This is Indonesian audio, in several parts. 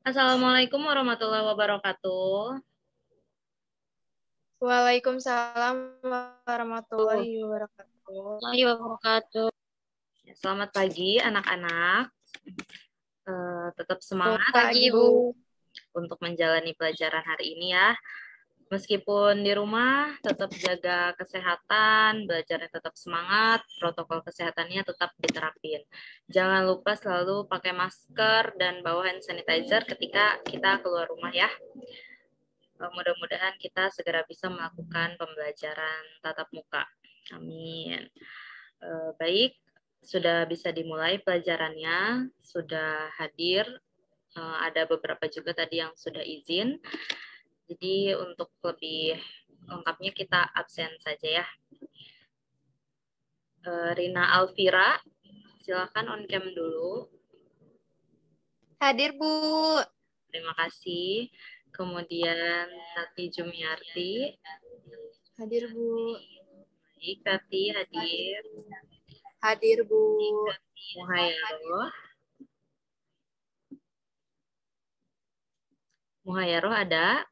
Assalamualaikum warahmatullahi wabarakatuh. Waalaikumsalam warahmatullahi wabarakatuh. Selamat pagi anak-anak. Tetap semangat Pagi, Bu. untuk menjalani pelajaran hari ini ya. Meskipun di rumah, tetap jaga kesehatan, belajarnya tetap semangat, protokol kesehatannya tetap diterapin. Jangan lupa selalu pakai masker dan bawa hand sanitizer ketika kita keluar rumah ya. Mudah-mudahan kita segera bisa melakukan pembelajaran tatap muka. Amin. Baik, sudah bisa dimulai pelajarannya, sudah hadir. Ada beberapa juga tadi yang sudah izin. Jadi untuk lebih lengkapnya kita absen saja ya. Rina Alvira, silakan on cam dulu. Hadir, Bu. Terima kasih. Kemudian Tati Jumiarti. Hadir, Bu. Baik, Tati hadir. Hadir, Bu. Muhayaroh. Muhayaroh ada?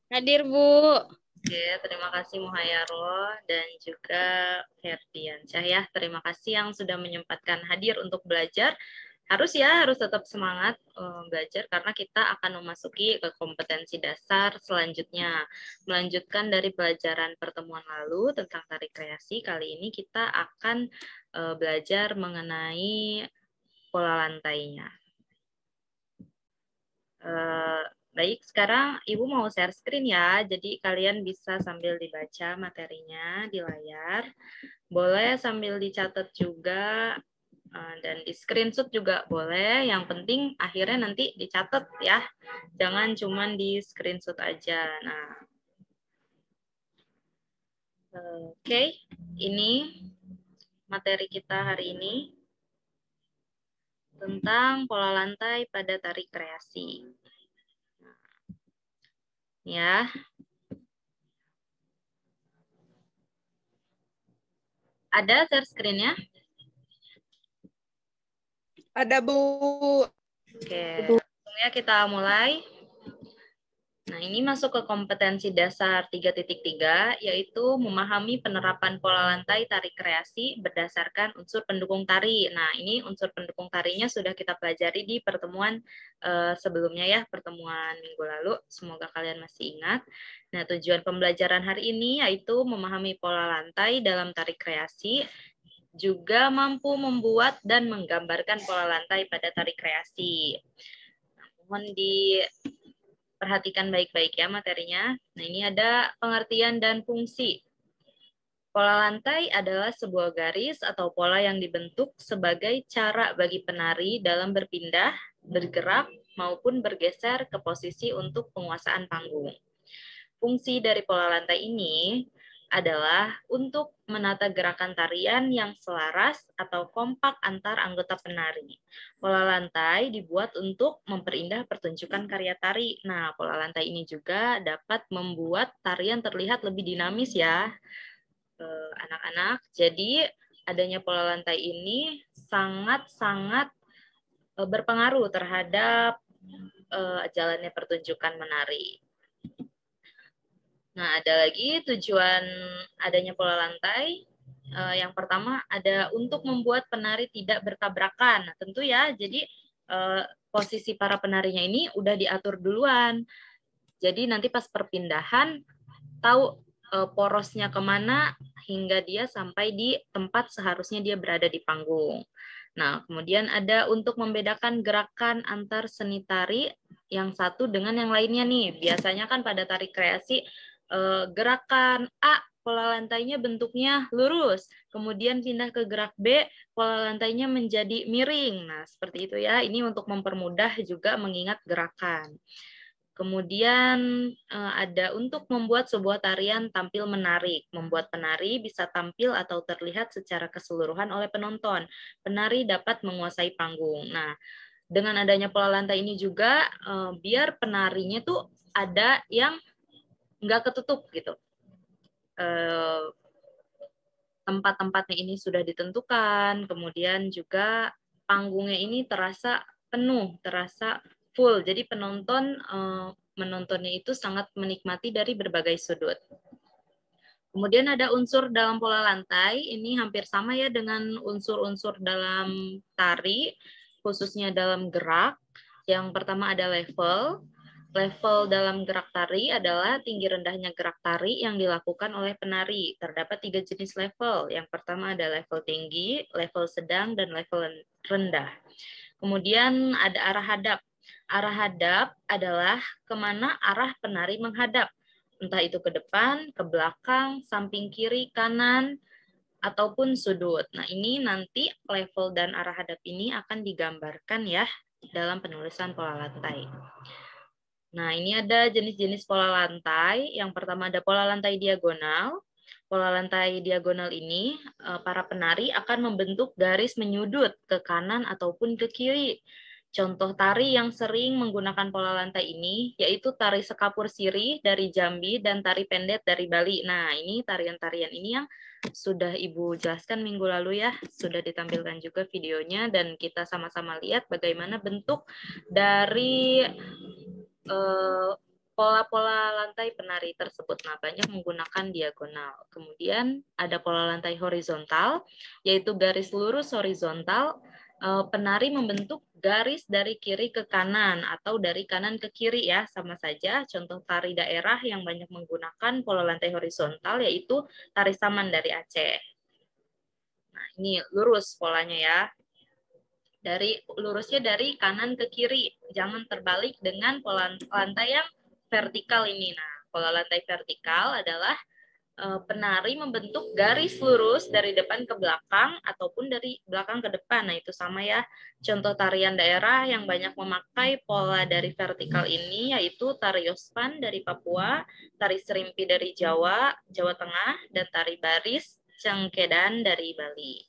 Hadir, Bu. Oke, terima kasih Muhayaroh dan juga Ferdiansyah ya. Terima kasih yang sudah menyempatkan hadir untuk belajar. Harus tetap semangat belajar karena kita akan memasuki ke kompetensi dasar selanjutnya. Melanjutkan dari pelajaran pertemuan lalu tentang tari kreasi, kali ini kita akan belajar mengenai pola lantainya. Baik, sekarang Ibu mau share screen ya, jadi kalian bisa sambil dibaca materinya di layar. Boleh sambil dicatat juga, dan di screenshot juga boleh. Yang penting akhirnya nanti dicatat ya, jangan cuma di screenshot aja. Nah, oke, ini materi kita hari ini tentang pola lantai pada tari kreasi. Ya. Ada share screen-nya? Ada, Bu. Oke, langsung ya kita mulai. Nah, ini masuk ke kompetensi dasar 3.3, yaitu memahami penerapan pola lantai tari kreasi berdasarkan unsur pendukung tari. Nah, ini unsur pendukung tarinya sudah kita pelajari di pertemuan sebelumnya ya, pertemuan minggu lalu. Semoga kalian masih ingat. Nah, tujuan pembelajaran hari ini yaitu memahami pola lantai dalam tari kreasi, juga mampu membuat dan menggambarkan pola lantai pada tari kreasi. Nah, mohon diperhatikan baik-baik ya materinya. Nah, ini ada pengertian dan fungsi. Pola lantai adalah sebuah garis atau pola yang dibentuk sebagai cara bagi penari dalam berpindah, bergerak, maupun bergeser ke posisi untuk penguasaan panggung. Fungsi dari pola lantai ini adalah untuk menata gerakan tarian yang selaras atau kompak antar anggota penari. Pola lantai dibuat untuk memperindah pertunjukan karya tari. Nah, pola lantai ini juga dapat membuat tarian terlihat lebih dinamis ya, anak-anak. Jadi, adanya pola lantai ini sangat-sangat berpengaruh terhadap jalannya pertunjukan menari. Nah, ada lagi tujuan adanya pola lantai. Yang pertama ada untuk membuat penari tidak bertabrakan. Nah, tentu ya, jadi posisi para penarinya ini udah diatur duluan. Jadi nanti pas perpindahan tahu porosnya kemana hingga dia sampai di tempat seharusnya dia berada di panggung. Nah, kemudian ada untuk membedakan gerakan antar seni tari yang satu dengan yang lainnya nih. Biasanya kan pada tari kreasi gerakan A pola lantainya bentuknya lurus, kemudian pindah ke gerak B, pola lantainya menjadi miring. Nah, seperti itu ya. Ini untuk mempermudah juga mengingat gerakan. Kemudian ada untuk membuat sebuah tarian tampil menarik. Membuat penari bisa tampil atau terlihat secara keseluruhan oleh penonton. Penari dapat menguasai panggung. Nah, dengan adanya pola lantai ini juga, biar penarinya tuh ada yang nggak ketutup gitu. Tempat-tempatnya ini sudah ditentukan, kemudian juga panggungnya ini terasa penuh, terasa full. Jadi penonton menontonnya itu sangat menikmati dari berbagai sudut. Kemudian ada unsur dalam pola lantai, ini hampir sama ya dengan unsur-unsur dalam tari, khususnya dalam gerak. Yang pertama ada level. Level dalam gerak tari adalah tinggi rendahnya gerak tari yang dilakukan oleh penari. Terdapat 3 jenis level. Yang pertama ada level tinggi, level sedang, dan level rendah. Kemudian ada arah hadap. Arah hadap adalah kemana arah penari menghadap. Entah itu ke depan, ke belakang, samping kiri, kanan, ataupun sudut. Nah, ini nanti level dan arah hadap ini akan digambarkan ya dalam penulisan pola lantai. Nah, ini ada jenis-jenis pola lantai. Yang pertama ada pola lantai diagonal. Pola lantai diagonal ini, para penari akan membentuk garis menyudut ke kanan ataupun ke kiri. Contoh tari yang sering menggunakan pola lantai ini yaitu tari sekapur sirih dari Jambi dan tari pendet dari Bali. Nah, ini tarian-tarian ini yang sudah Ibu jelaskan minggu lalu ya, sudah ditampilkan juga videonya dan kita sama-sama lihat bagaimana bentuk dari pola-pola lantai penari tersebut. Nah, banyak menggunakan diagonal. Kemudian ada pola lantai horizontal, yaitu garis lurus horizontal. Penari membentuk garis dari kiri ke kanan atau dari kanan ke kiri ya, sama saja. Contoh tari daerah yang banyak menggunakan pola lantai horizontal yaitu tari saman dari Aceh. Nah, ini lurus polanya ya. Lurusnya dari kanan ke kiri, jangan terbalik dengan pola lantai yang vertikal ini. Nah, pola lantai vertikal adalah penari membentuk garis lurus dari depan ke belakang ataupun dari belakang ke depan. Nah, itu sama ya. Contoh tarian daerah yang banyak memakai pola dari vertikal ini yaitu tari Yospan dari Papua, tari Serimpi dari Jawa, Jawa Tengah, dan tari baris Cengkedan dari Bali.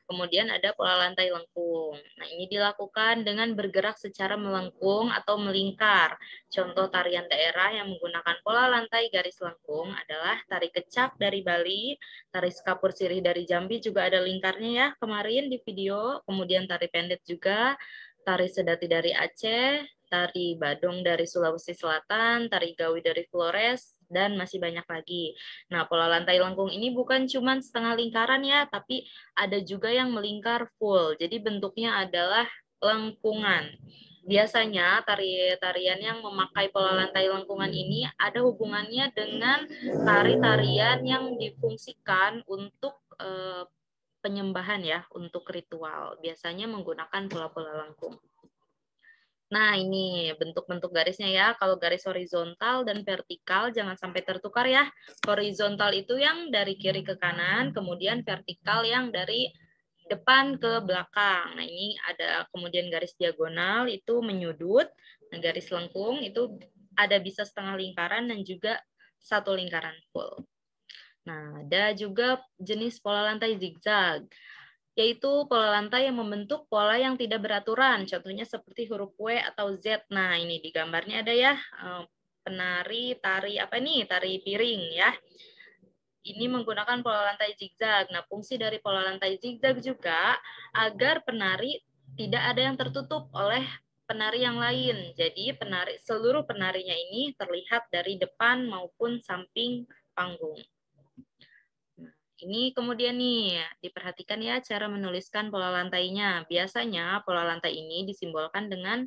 Kemudian ada pola lantai lengkung. Nah, ini dilakukan dengan bergerak secara melengkung atau melingkar. Contoh tarian daerah yang menggunakan pola lantai garis lengkung adalah tari kecak dari Bali, tari sekapur sirih dari Jambi juga ada lingkarnya ya kemarin di video. Kemudian tari pendet juga, tari sedati dari Aceh, tari badong dari Sulawesi Selatan, tari gawi dari Flores, dan masih banyak lagi. Nah, pola lantai lengkung ini bukan cuma setengah lingkaran ya, tapi ada juga yang melingkar full. Jadi bentuknya adalah lengkungan. Biasanya tari-tarian yang memakai pola lantai lengkungan ini ada hubungannya dengan tari-tarian yang difungsikan untuk penyembahan ya, untuk ritual. Biasanya menggunakan pola-pola lengkung. Nah, ini bentuk-bentuk garisnya ya. Kalau garis horizontal dan vertikal jangan sampai tertukar ya. Horizontal itu yang dari kiri ke kanan, kemudian vertikal yang dari depan ke belakang. Nah, ini ada kemudian garis diagonal itu menyudut. Nah, garis lengkung itu ada bisa setengah lingkaran dan juga satu lingkaran full. Nah, ada juga jenis pola lantai zigzag, yaitu pola lantai yang membentuk pola yang tidak beraturan, contohnya seperti huruf W atau Z. Nah, ini di gambarnya ada ya, penari tari apa nih? Tari piring ya. Ini menggunakan pola lantai zigzag. Nah, fungsi dari pola lantai zigzag juga agar penari tidak ada yang tertutup oleh penari yang lain. Jadi, seluruh penarinya ini terlihat dari depan maupun samping panggung. Ini kemudian nih, diperhatikan ya cara menuliskan pola lantainya. Biasanya pola lantai ini disimbolkan dengan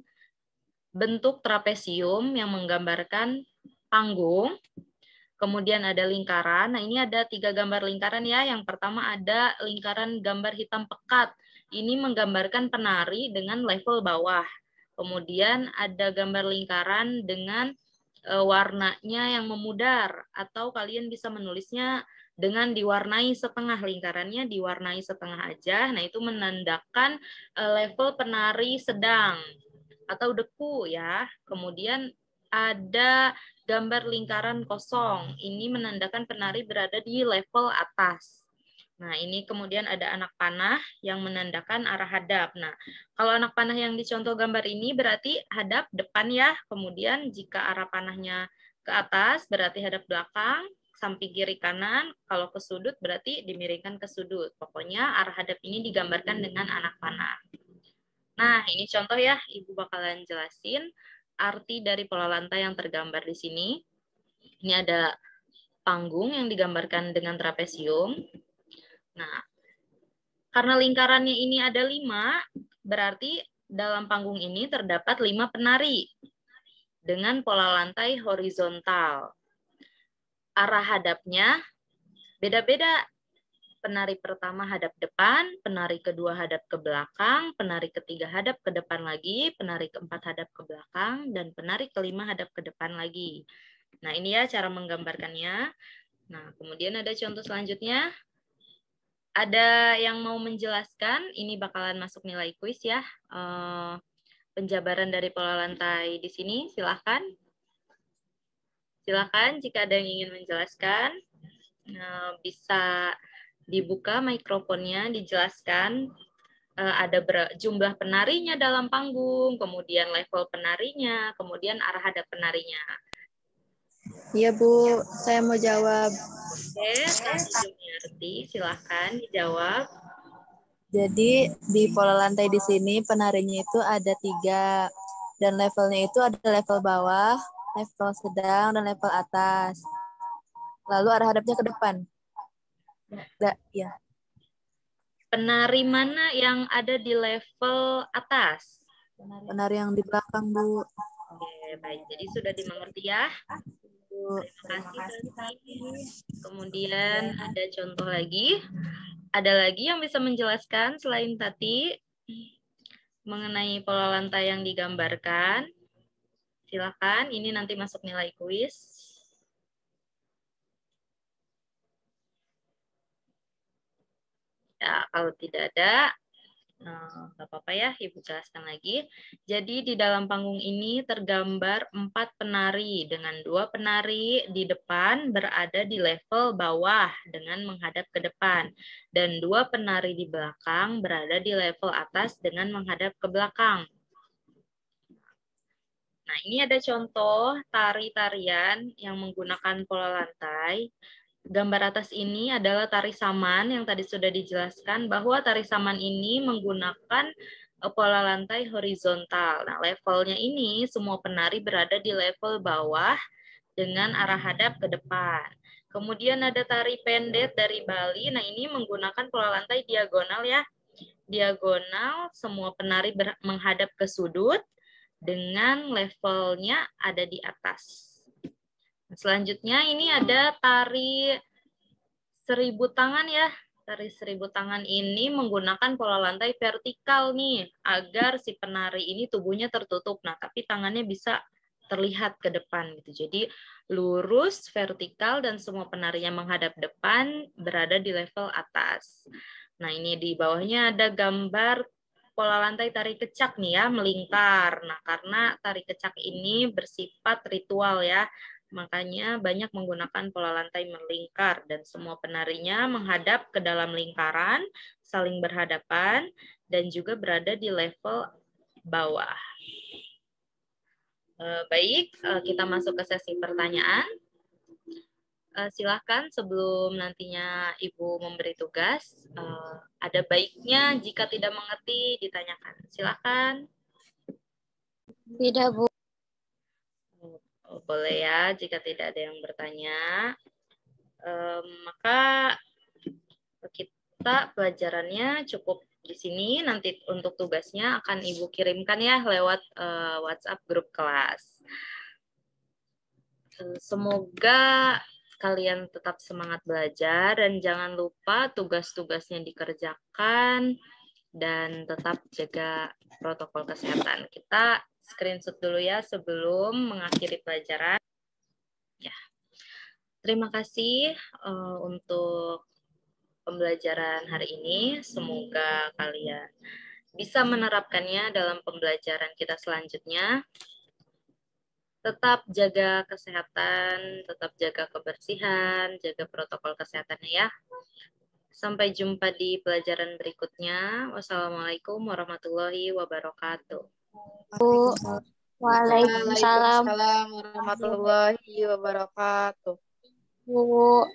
bentuk trapesium yang menggambarkan panggung. Kemudian ada lingkaran. Nah, ini ada 3 gambar lingkaran ya. Yang pertama ada lingkaran gambar hitam pekat. Ini menggambarkan penari dengan level bawah. Kemudian ada gambar lingkaran dengan warnanya yang memudar. Atau kalian bisa menulisnya dengan diwarnai setengah, lingkarannya diwarnai setengah aja. Nah, itu menandakan level penari sedang atau deku ya. Kemudian ada gambar lingkaran kosong. Ini menandakan penari berada di level atas. Nah, ini kemudian ada anak panah yang menandakan arah hadap. Nah, kalau anak panah yang dicontoh gambar ini berarti hadap depan ya. Kemudian jika arah panahnya ke atas berarti hadap belakang, samping kiri kanan. Kalau ke sudut berarti dimiringkan ke sudut. Pokoknya arah hadap ini digambarkan dengan anak panah. Nah, ini contoh ya, Ibu bakalan jelasin arti dari pola lantai yang tergambar di sini. Ini ada panggung yang digambarkan dengan trapesium. Nah, karena lingkarannya ini ada 5, berarti dalam panggung ini terdapat 5 penari dengan pola lantai horizontal. Arah hadapnya beda-beda. Penari pertama hadap depan, penari kedua hadap ke belakang, penari ketiga hadap ke depan lagi, penari keempat hadap ke belakang, dan penari kelima hadap ke depan lagi. Nah, ini ya cara menggambarkannya. Nah, kemudian ada contoh selanjutnya. Ada yang mau menjelaskan, ini bakalan masuk nilai kuis ya. Penjabaran dari pola lantai di sini, silahkan. Silahkan jika ada yang ingin menjelaskan, bisa dibuka mikrofonnya, dijelaskan ada jumlah penarinya dalam panggung, kemudian level penarinya, kemudian arah hadap penarinya. Iya, Bu. Saya mau jawab. Oke, Tante Jumiarti, silahkan dijawab. Jadi di pola lantai di sini penarinya itu ada 3. Dan levelnya itu ada level bawah, level sedang, dan level atas. Lalu arah hadapnya ke depan. Ya. Penari mana yang ada di level atas? Penari yang di belakang, Bu. Oke, baik. Jadi sudah dimengerti ya. Bu. Terima kasih, Tati. Kemudian ada contoh lagi. Ada lagi yang bisa menjelaskan selain Tati mengenai pola lantai yang digambarkan? Silakan, ini nanti masuk nilai kuis. Ya, kalau tidak ada, nggak apa-apa ya, Ibu jelaskan lagi. Jadi di dalam panggung ini tergambar 4 penari dengan 2 penari di depan berada di level bawah dengan menghadap ke depan. Dan 2 penari di belakang berada di level atas dengan menghadap ke belakang. Nah, ini ada contoh tari-tarian yang menggunakan pola lantai. Gambar atas ini adalah tari saman yang tadi sudah dijelaskan bahwa tari saman ini menggunakan pola lantai horizontal. Nah, levelnya ini semua penari berada di level bawah dengan arah hadap ke depan. Kemudian ada tari pendet dari Bali. Nah, ini menggunakan pola lantai diagonal ya. Diagonal, semua penari menghadap ke sudut dengan levelnya ada di atas. Selanjutnya ini ada tari 1000 tangan ya. Tari 1000 tangan ini menggunakan pola lantai vertikal nih, agar si penari ini tubuhnya tertutup. Nah, tapi tangannya bisa terlihat ke depan gitu. Jadi lurus, vertikal, dan semua penarinya menghadap depan berada di level atas. Nah, ini di bawahnya ada gambar pola lantai tari kecak nih ya, melingkar. Nah, karena tari kecak ini bersifat ritual ya, makanya banyak menggunakan pola lantai melingkar dan semua penarinya menghadap ke dalam lingkaran, saling berhadapan, dan juga berada di level bawah. Baik, kita masuk ke sesi pertanyaan. Silahkan sebelum nantinya Ibu memberi tugas, ada baiknya jika tidak mengerti ditanyakan. Silahkan. Tidak, Bu. Boleh ya, jika tidak ada yang bertanya. Maka kita pelajarannya cukup di sini. Nanti untuk tugasnya akan Ibu kirimkan ya lewat WhatsApp grup kelas. Semoga kalian tetap semangat belajar dan jangan lupa tugas-tugasnya dikerjakan dan tetap jaga protokol kesehatan. Kita screenshot dulu ya sebelum mengakhiri pelajaran. Ya. Terima kasih untuk pembelajaran hari ini. Semoga kalian bisa menerapkannya dalam pembelajaran kita selanjutnya. Tetap jaga kesehatan, tetap jaga kebersihan, jaga protokol kesehatannya ya. Sampai jumpa di pelajaran berikutnya. Wassalamualaikum warahmatullahi wabarakatuh. Waalaikumsalam. Waalaikumsalam warahmatullahi wabarakatuh. Bu.